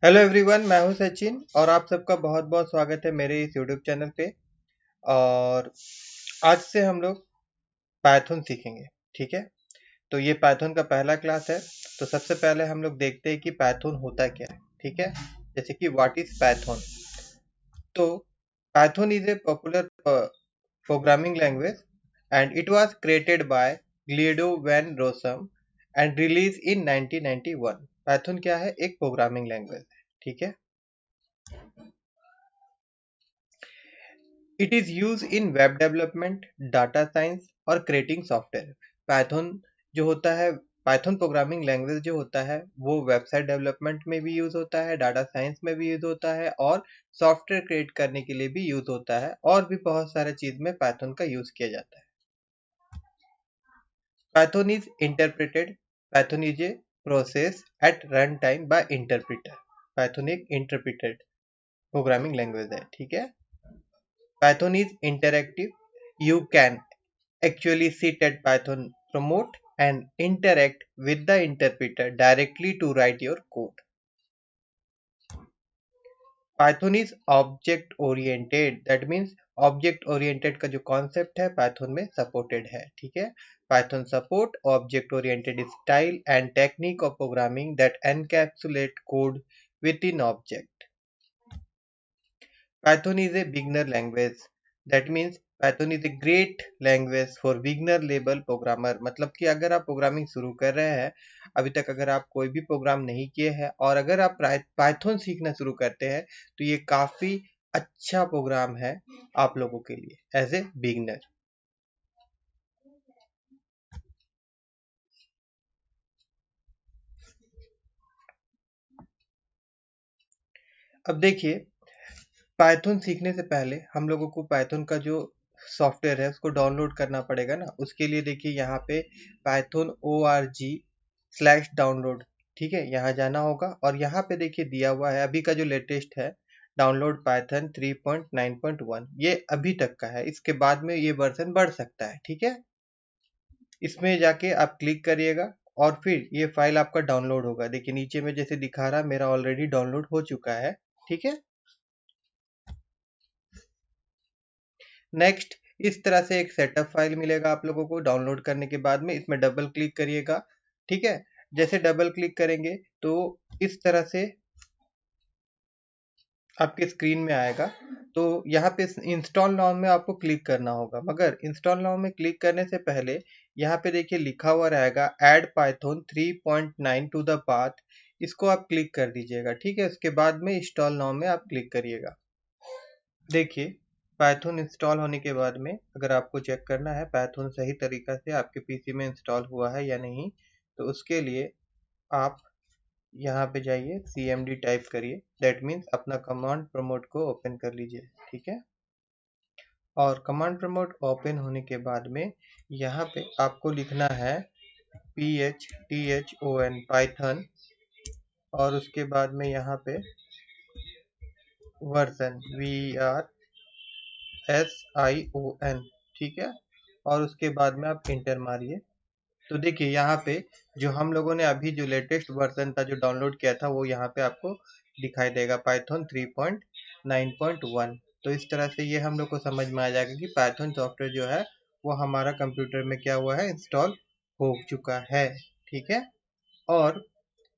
Hello everyone, मैं हूं सचिन और आप सबका बहुत बहुत स्वागत है मेरे इस यूट्यूब चैनल पे। और आज से हम लोग पाइथन सीखेंगे। ठीक है, तो ये पाइथन का पहला क्लास है। तो सबसे पहले हम लोग देखते हैं कि पाइथन होता क्या है। ठीक है, जैसे कि व्हाट इज पाइथन। तो Python is A popular programming language and it was created by Guido van Rossum and released in 1991। Python क्या है? एक प्रोग्रामिंग लैंग्वेज है। ठीक है, it is use in web development, data science और creating software. Python जो होता है, पाइथन प्रोग्रामिंग लैंग्वेज जो होता है वो वेबसाइट डेवलपमेंट में भी यूज होता है, डाटा साइंस में भी यूज होता है और सॉफ्टवेयर क्रिएट करने के लिए भी यूज होता है, और भी बहुत सारे चीज में पाइथन का यूज किया जाता है। Python is interpreted, Python is a process at run time by interpreter. Python एक इंटरप्रेटेड प्रोग्रामिंग लैंग्वेज है। ठीक है, Python is interactive. You can actually sit at Python promote and interact with the interpreter directly to write your code. Python is object oriented. That means object oriented का जो concept है Python में supported है। ठीक है, Python support object oriented style and technique of programming that encapsulate code within object. Python is a beginner language. That means Python is a great language for beginner level programmer। मतलब कि अगर आप programming शुरू कर रहे हैं, अभी तक अगर आप कोई भी प्रोग्राम नहीं किए हैं और अगर आप पाइथन सीखना शुरू करते हैं, तो ये काफ़ी अच्छा प्रोग्राम है आप लोगों के लिए एज ए बिगिनर। अब देखिए, पाइथन सीखने से पहले हम लोगों को पाइथन का जो सॉफ्टवेयर है उसको डाउनलोड करना पड़ेगा ना। उसके लिए देखिए यहाँ पे python.org/download। ठीक है, यहाँ जाना होगा और यहाँ पे देखिए दिया हुआ है अभी का जो लेटेस्ट है, डाउनलोड पाइथन 3.9.1। ये अभी तक का है, इसके बाद में ये वर्जन बढ़ सकता है। ठीक है, इसमें जाके आप क्लिक करिएगा और फिर ये फाइल आपका डाउनलोड होगा। देखिए नीचे में जैसे दिखा रहा, मेरा ऑलरेडी डाउनलोड हो चुका है। ठीक है, नेक्स्ट इस तरह से एक सेटअप फाइल मिलेगा आप लोगों को डाउनलोड करने के बाद में। इसमें डबल क्लिक करिएगा। ठीक है, जैसे डबल क्लिक करेंगे तो इस तरह से आपके स्क्रीन में आएगा। तो यहाँ पे इंस्टॉल नाउ में आपको क्लिक करना होगा, मगर इंस्टॉल नाउ में क्लिक करने से पहले यहाँ पे देखिए लिखा हुआ रहेगा add Python 3.9 to the path. इसको आप क्लिक कर दीजिएगा। ठीक है, उसके बाद में इंस्टॉल नाउ में आप क्लिक करिएगा। देखिए पाइथन इंस्टॉल होने के बाद में अगर आपको चेक करना है पाइथन सही तरीका से आपके पीसी में इंस्टॉल हुआ है या नहीं, तो उसके लिए आप यहाँ पे जाइए, cmd टाइप करिए। दैट मीन्स अपना कमांड प्रमोट को ओपन कर लीजिए। ठीक है, और कमांड प्रमोट ओपन होने के बाद में यहाँ पे आपको लिखना है PHTHON पाइथन, और उसके बाद में यहाँ पे वर्जन VRSION। ठीक है, और उसके बाद में आप इंटर मारिए। तो देखिए यहाँ पे जो हम लोगों ने अभी जो लेटेस्ट वर्जन था जो डाउनलोड किया था वो यहाँ पे आपको दिखाई देगा पाइथन 3.9.1। तो इस तरह से ये हम लोग को समझ में आ जाएगा कि पाइथन सॉफ्टवेयर जो है वो हमारा कंप्यूटर में क्या हुआ है, इंस्टॉल हो चुका है। ठीक है, और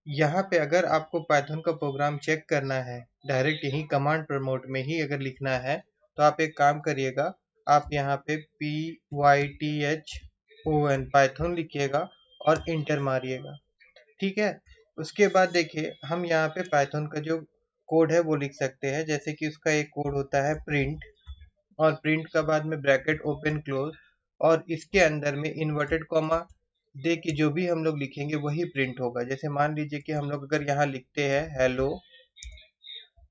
यहाँ पे अगर आपको पाइथन का प्रोग्राम चेक करना है डायरेक्ट यही कमांड प्रमोट में ही अगर लिखना है, तो आप एक काम करिएगा, आप यहाँ पे PYTHON पाइथन लिखिएगा और इंटर मारिएगा। ठीक है, उसके बाद देखिए हम यहाँ पे पाइथन का जो कोड है वो लिख सकते हैं। जैसे कि उसका एक कोड होता है प्रिंट, और प्रिंट का बाद में ब्रैकेट ओपन क्लोज, और इसके अंदर में इन्वर्टेड कॉमा दे के जो भी हम लोग लिखेंगे वही प्रिंट होगा। जैसे मान लीजिए कि हम लोग अगर यहाँ लिखते हैं हेलो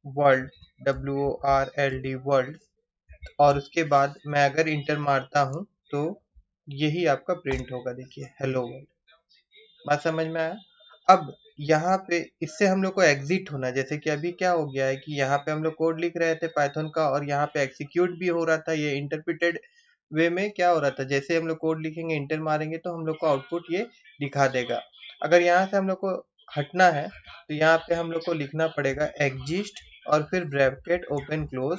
वर्ल्ड, WORLD वर्ल्ड, और उसके बाद मैं अगर इंटर मारता हूँ तो यही आपका प्रिंट होगा। देखिए हेलो वर्ल्ड। बात समझ में आया? अब यहाँ पे इससे हम लोग को एग्जिट होना, जैसे कि अभी क्या हो गया है कि यहाँ पे हम लोग कोड लिख रहे थे पाइथन का और यहाँ पे एग्जीक्यूट भी हो रहा था। ये इंटरप्रेटेड वे में क्या हो रहा था, जैसे हम लोग कोड लिखेंगे इंटर मारेंगे तो हम लोग को आउटपुट ये दिखा देगा। अगर यहाँ से हम लोग को हटना है तो यहाँ पे हम लोग को लिखना पड़ेगा एग्जिस्ट और फिर ब्रैकेट ओपन क्लोज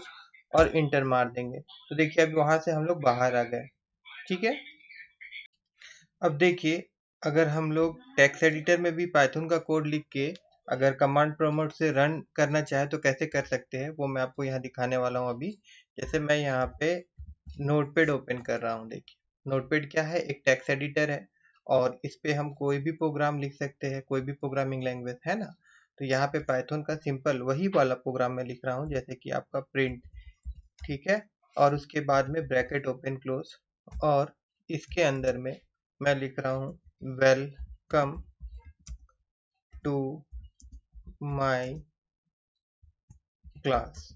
और इंटर मार देंगे। तो देखिए अभी वहां से हम लोग बाहर आ गए। ठीक है, अब देखिए अगर हम लोग टेक्स्ट एडिटर में भी पाइथन का कोड लिख के अगर कमांड प्रॉम्प्ट से रन करना चाहे तो कैसे कर सकते हैं, वो मैं आपको यहाँ दिखाने वाला हूँ अभी। जैसे मैं यहाँ पे नोटपैड ओपन कर रहा हूँ। देखिए नोटपैड क्या है, एक टेक्स्ट एडिटर है और इस पे हम कोई भी प्रोग्राम लिख सकते हैं, कोई भी प्रोग्रामिंग लैंग्वेज है ना। तो यहाँ पे पाइथन का सिंपल वही वाला प्रोग्राम मैं लिख रहा हूँ, जैसे कि आपका प्रिंट। ठीक है, और उसके बाद में ब्रैकेट ओपन क्लोज और इसके अंदर में मैं लिख रहा हूँ वेलकम टू माय क्लास।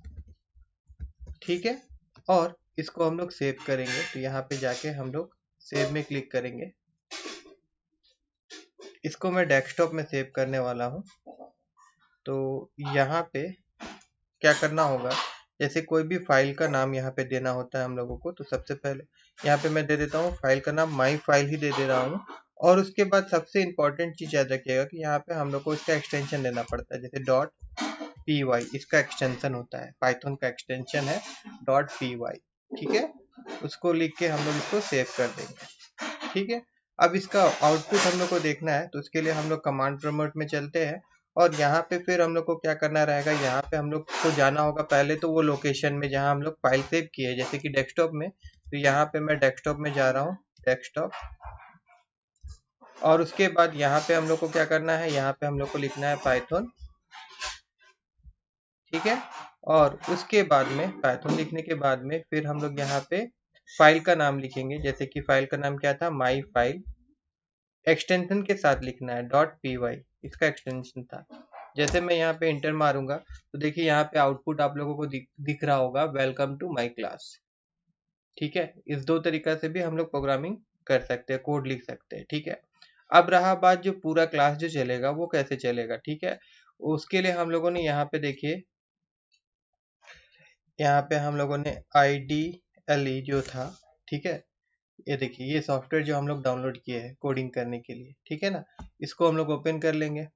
ठीक है, और इसको हम लोग सेव करेंगे तो यहाँ पे जाके हम लोग सेव में क्लिक करेंगे। इसको मैं डेस्कटॉप में सेव करने वाला हूँ। तो यहाँ पे क्या करना होगा, जैसे कोई भी फाइल का नाम यहाँ पे देना होता है हम लोगों को। तो सबसे पहले यहाँ पे मैं दे देता हूँ फाइल का नाम माई फाइल ही दे दे रहा हूँ। और उसके बाद सबसे इम्पोर्टेंट चीज याद रखिएगा कि यहाँ पे हम लोग को इसका एक्सटेंशन देना पड़ता है, जैसे डॉट पी वाई इसका एक्सटेंशन होता है, पाइथन का एक्सटेंशन है डॉट पी वाई। ठीक है, उसको लिख के हम लोग इसको सेव कर देंगे। ठीक है, अब इसका आउटपुट हम लोग को देखना है तो उसके लिए हम लोग कमांड प्रॉम्प्ट में चलते हैं और यहाँ पे फिर हम लोग को क्या करना रहेगा, यहाँ पे हम लोग को जाना होगा पहले तो वो लोकेशन में जहाँ हम लोग फाइल सेव किए, जैसे कि डेस्कटॉप में। तो यहाँ पे मैं डेस्कटॉप में जा रहा हूँ, डेस्कटॉप। और उसके बाद यहाँ पे हम लोग को क्या करना है, यहाँ पे हम लोग को लिखना है पाइथन। ठीक है, और उसके बाद में पाइथन लिखने के बाद में फिर हम लोग यहाँ पे फाइल का नाम लिखेंगे, जैसे कि फाइल का नाम क्या था, माई फाइल। एक्सटेंशन के साथ लिखना है डॉट पी वाई, इसका एक्सटेंशन था। जैसे मैं यहाँ पे इंटर मारूंगा तो देखिए यहाँ पे आउटपुट आप लोगों को दिख रहा होगा, वेलकम टू माई क्लास। ठीक है, इस दो तरीका से भी हम लोग प्रोग्रामिंग कर सकते हैं, कोड लिख सकते हैं। ठीक है, अब रहा बात जो पूरा क्लास जो चलेगा वो कैसे चलेगा। ठीक है, उसके लिए हम लोगों ने यहाँ पे देखिए, यहाँ पे हम लोगों ने IDLE जो था, ठीक है, ये देखिए ये सॉफ्टवेयर जो हम लोग डाउनलोड किए हैं कोडिंग करने के लिए। ठीक है ना, इसको हम लोग ओपन कर लेंगे।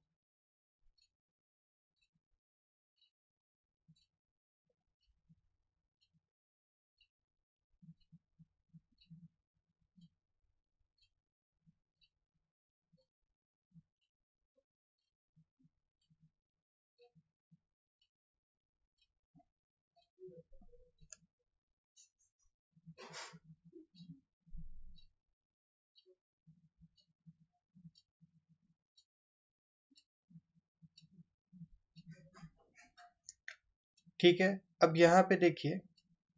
ठीक है, अब यहाँ पे देखिए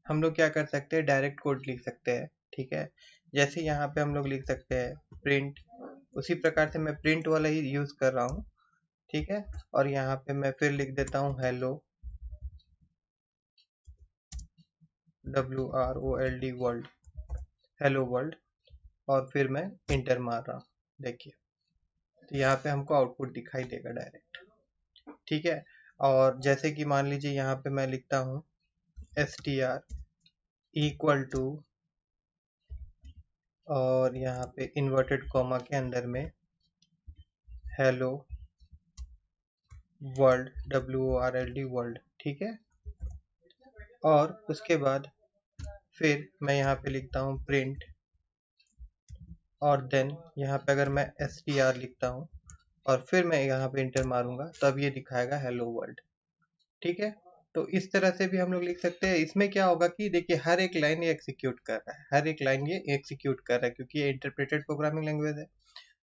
हम लोग क्या कर सकते हैं, डायरेक्ट कोड लिख सकते हैं। ठीक है, जैसे यहाँ पे हम लोग लिख सकते हैं प्रिंट, उसी प्रकार से मैं प्रिंट वाला ही यूज कर रहा हूँ। ठीक है, और यहाँ पे मैं फिर लिख देता हूँ hello, WROLD world, hello world. और फिर मैं इंटर मार रहा हूँ। देखिए तो यहाँ पे हमको आउटपुट दिखाई देगा डायरेक्ट। ठीक है, और जैसे कि मान लीजिए यहाँ पे मैं लिखता हूँ str इक्वल टू, और यहाँ पे इन्वर्टेड कॉमा के अंदर में हेलो वर्ल्ड, WORLD वर्ल्ड। ठीक है, और उसके बाद फिर मैं यहाँ पे लिखता हूँ प्रिंट, और देन यहाँ पे अगर मैं str लिखता हूँ और फिर मैं यहाँ पे इंटर मारूंगा तब ये दिखाएगा हेलो वर्ल्ड। ठीक है, तो इस तरह से भी हम लोग लिख सकते हैं। इसमें क्या होगा कि देखिए हर एक लाइन ये एग्जीक्यूट कर रहा है, हर एक लाइन ये एग्जीक्यूट कर रहा है, क्योंकि ये इंटरप्रेटेड प्रोग्रामिंग लैंग्वेज है।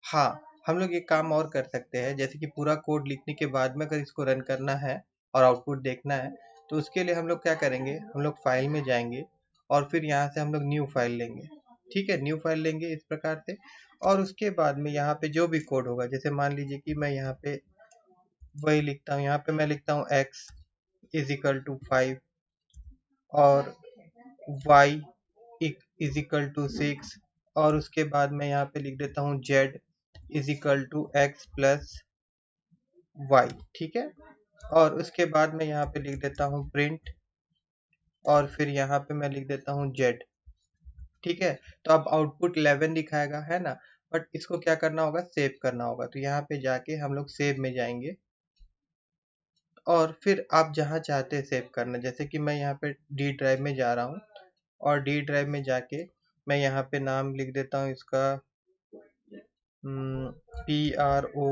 हाँ, हम लोग एक काम और कर सकते हैं, जैसे कि पूरा कोड लिखने के बाद में अगर इसको रन करना है और आउटपुट देखना है तो उसके लिए हम लोग क्या करेंगे, हम लोग फाइल में जाएंगे और फिर यहाँ से हम लोग न्यू फाइल लेंगे। ठीक है, न्यू फाइल लेंगे इस प्रकार से। और उसके बाद में यहाँ पे जो भी कोड होगा, जैसे मान लीजिए कि मैं यहाँ पे वही लिखता हूँ, यहाँ पे मैं लिखता हूँ x इज इक्वल टू 5 और y इज इक्वल टू 6, और उसके बाद मैं यहाँ पे लिख देता हूँ z is equal to x plus y। ठीक है, और उसके बाद मैं यहाँ पे लिख देता हूँ प्रिंट, और फिर यहाँ पे मैं लिख देता हूँ z। ठीक है, तो अब आउटपुट 11 दिखाएगा, है ना। बट इसको क्या करना होगा, सेव करना होगा। तो यहाँ पे जाके हम लोग सेव में जाएंगे और फिर आप जहाँ चाहते हैं सेव करना, जैसे कि मैं यहाँ पे डी ड्राइव में जा रहा हूँ और डी ड्राइव में जाके मैं यहाँ पे नाम लिख देता हूँ इसका PRO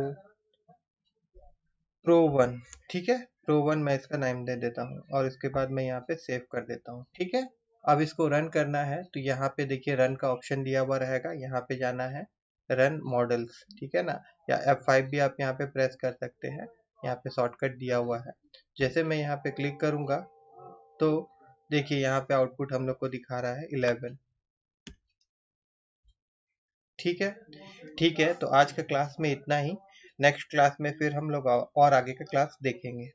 Pro 1, ठीक है, Pro 1 मैं इसका नाम दे देता हूँ और इसके बाद मैं यहाँ पे सेव कर देता हूँ। ठीक है, अब इसको रन करना है तो यहाँ पे देखिए रन का ऑप्शन दिया हुआ रहेगा, यहाँ पे जाना है रन मॉडल्स, ठीक है ना, या F5 भी आप यहाँ पे प्रेस कर सकते हैं, यहाँ पे शॉर्टकट दिया हुआ है। जैसे मैं यहाँ पे क्लिक करूंगा तो देखिए यहाँ पे आउटपुट हम लोग को दिखा रहा है 11। ठीक है, ठीक है, तो आज का क्लास में इतना ही। नेक्स्ट क्लास में फिर हम लोग और आगे का क्लास देखेंगे।